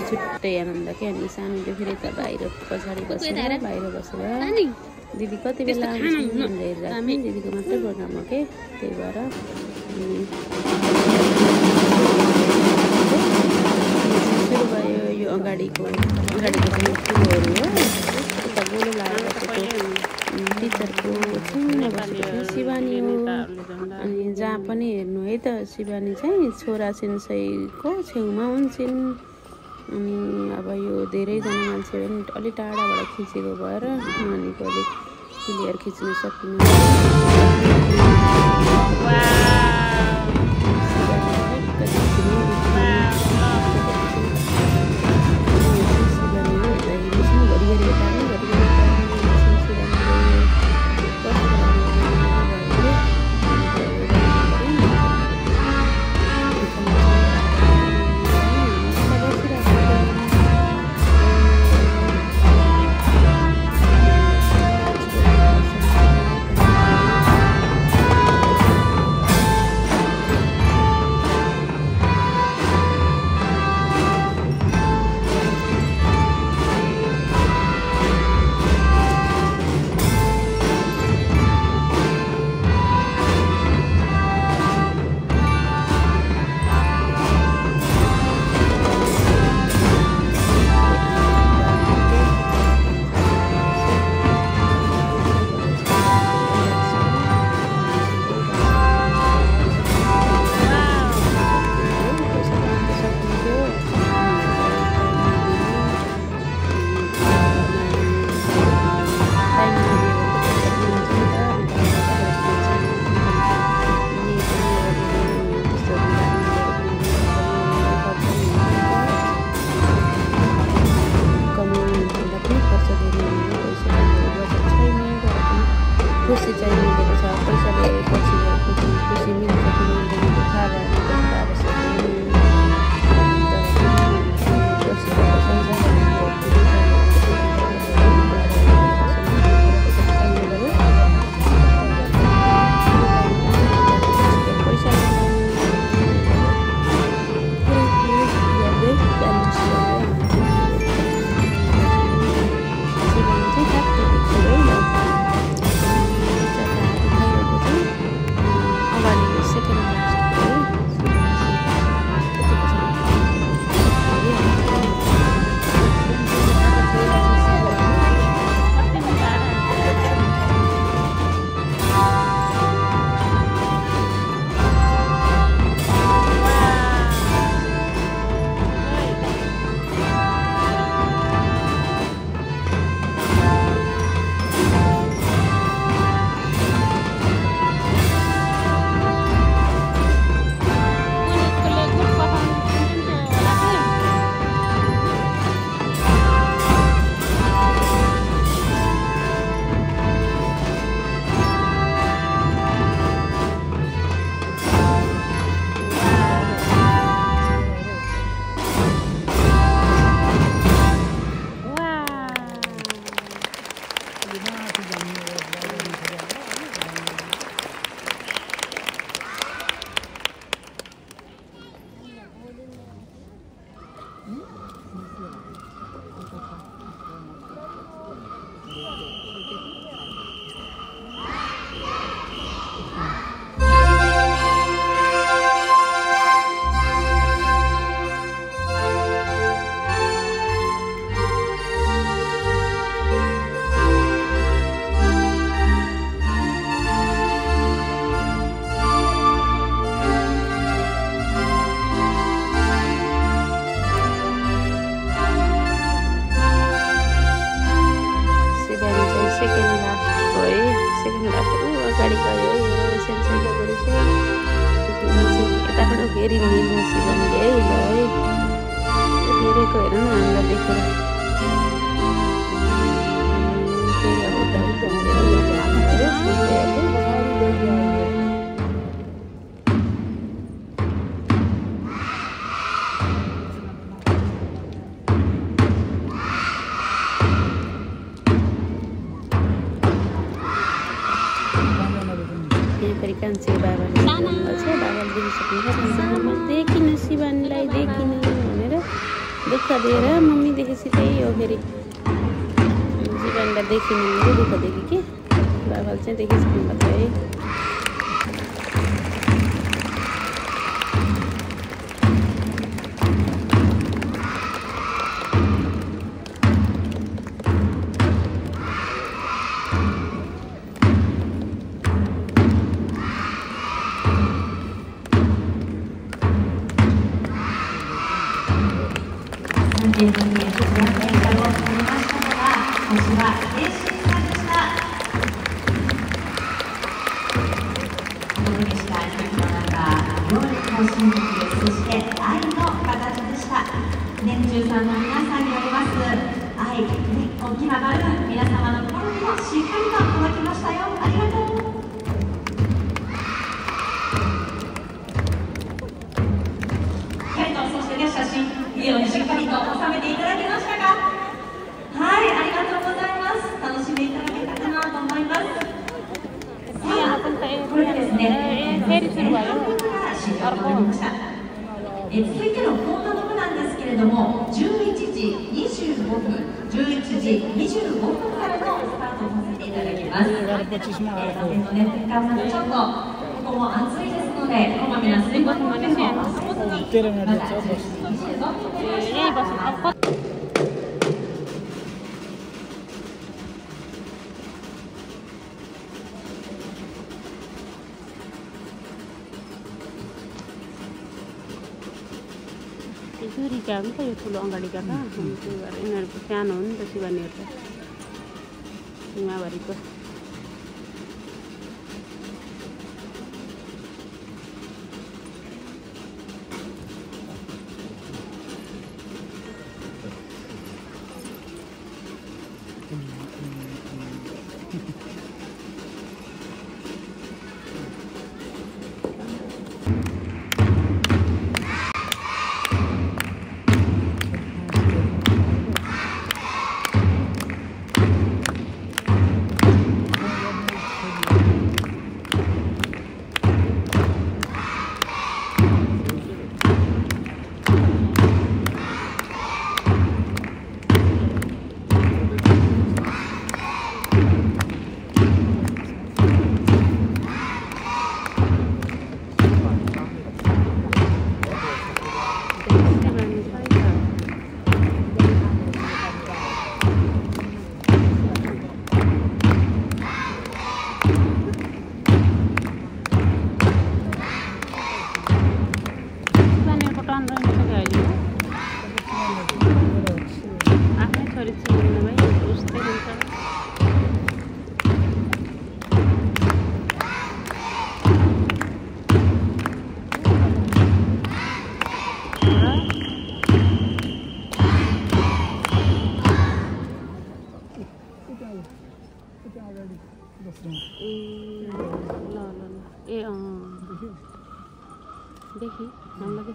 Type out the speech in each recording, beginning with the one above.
छुट्टै आनन्द के अनि सानोले फेरि त बाहिर पछाडि बसेर बाहिर बसेर दिदी कति बेला दिदीको मात्रै प्रोग्राम हो के त्यही भएर सुरु भयो यो अगाडिको पनि फुलहरू हो यता गोलो लगाएर बसेको टिचरको छेउमा बसेको शिवानी हो अनि जहाँ पनि हेर्नु है त शिवानी चाहिँ छोरा सेन्सैको छेउमा हुन्छन् अनि अब यो धेरैजना मान्छे पनि अलि टाढाबाट खिचेको भएर नानीको अलिक क्लियर खिच्न सकिनु खुसी चाहिँ मिलेको छ पैसाले पछि खुसी मिल्छ कि मिल्दैन थाहा भएन फेरि मिल्नु शिवनले है ल है धेरैको हेर न हामीलाई देखेर फेरि अब उता कान्छे बाबाले भन्नुभएको छ। बाबाले देखिसक्नुहुन्छ देखिन शिवानीलाई देखिन भनेर दुःख दिएर मम्मी देखेपछि त्यही हो फेरि शिवानीलाई देखिनु मेरो दुःख देखि कि बाबाले चाहिँ देखिसक्नु भएको है।年中さんの皆さんによります愛、大きなバルーン、皆様の心にもしっかりと届きましたよ。ありがとう。そしてね、写真いいようにしっかりと収めていただけましたか。はい、ありがとうございます。楽しんでいただけたかなと思います。これでですね、続いてのコーナーなんですけれども、11時25分、11時25分からのスタートをさせていただきます。画面のね、振り返さんでちょっとここも暑いですので、こまめな水分補給も忘れずに、まだ11時25分になりました。सुरीका हो नि त यो ठुलो अगाडिका त त्यही भएर यिनीहरूको सानो हो नि त शिवानीहरू त सीमाभरिको। देखी हम लोग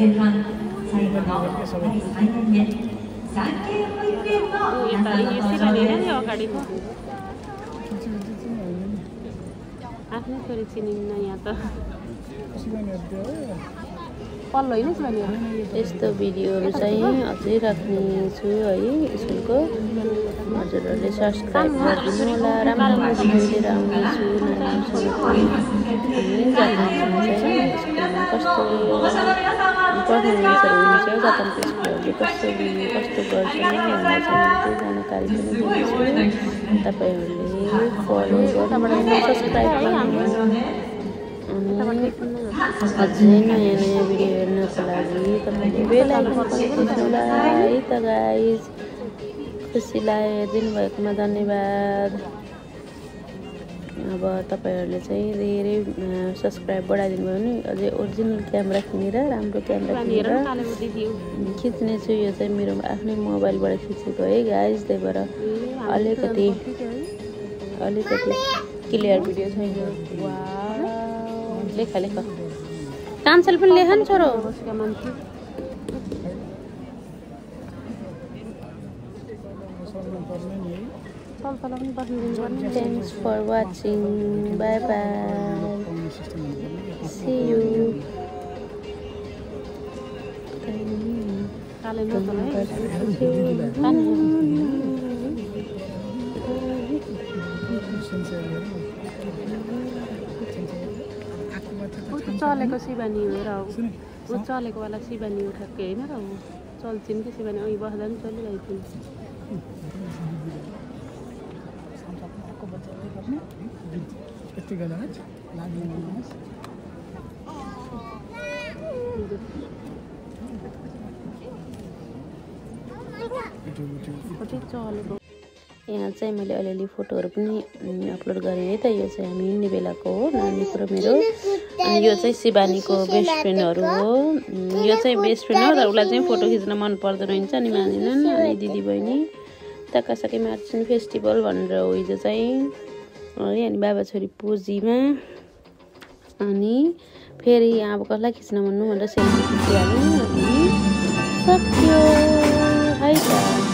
前半最後の第3年目産経保育園の皆さんの登場です。आफ्नै छोरी चिनिन्न यहाँ त यस्तो भिडियोहरू चाहिँ अझै राख्ने छु है स्कुलको। हजुरहरूले सब्सक्राइब गरिदिनु होला। राम्रो भिडियो लिएर आउनेछु नानीहरूसँग कस्तो पर्फर्मेन्सहरू हुन्छ जापानको स्कुलहरूले कसरी कस्तो गर्छ भन्ने चाहिँ त्यो जानकारी पनि दिनेछु। तपाईँहरूले फलो गर्नु सब्सक्राइब गर्नु अझै नयाँ नयाँ भिडियो हेर्नको लागि तपाईँले बेल आइकन पनि थिच्नुहोला है त गाइज। खुसी लाग्यो दिनुभएकोमा धन्यवाद। अब तपाईँहरूले चाहिँ धेरै सब्सक्राइब बढाइदिनु भयो भने अझै ओरिजिनल क्यामेरा किनेर राम्रो क्यामेरा किनेर खिच्ने छु। यो चाहिँ मेरो आफ्नै मोबाइलबाट खिचेको है गाइज, त्यही भएर अलिकति क्लियर भिडियो छैन। लेख कान्छेल पनि लेख नि छोरो। Thanks for watching. Bye bye. See you. चलेको शिवानी हो र ऊ चलेको वाला शिवानी हो ठ्याक्कै होइन र ऊ चल्छिन् कि शिवानी अघि बस्दा पनि चलिरहेको चलेको। यहाँ चाहिँ मैले अलिअलि फोटोहरू पनि अपलोड गरेँ है त। यो चाहिँ हामी हिँड्ने बेलाको हो नानीको र मेरो। अनि यो चाहिँ शिवानीको बेस्ट फ्रेन्डहरू हो। यो चाहिँ बेस्ट फ्रेन्ड हो र उसलाई चाहिँ फोटो खिच्न मन पर्दो रहेछ अनि मानेनन्। अनि दिदी बहिनी तकासकी मार्चिङ फेस्टिभल भनेर हो हिजो चाहिँ है। अनि बाबा छोरी पुजीमा अनि फेरि यहाँ अब कसलाई खिच्न भन्नु भनेर सेल्फी खिचिहाल्नु अनि सक्यो है त।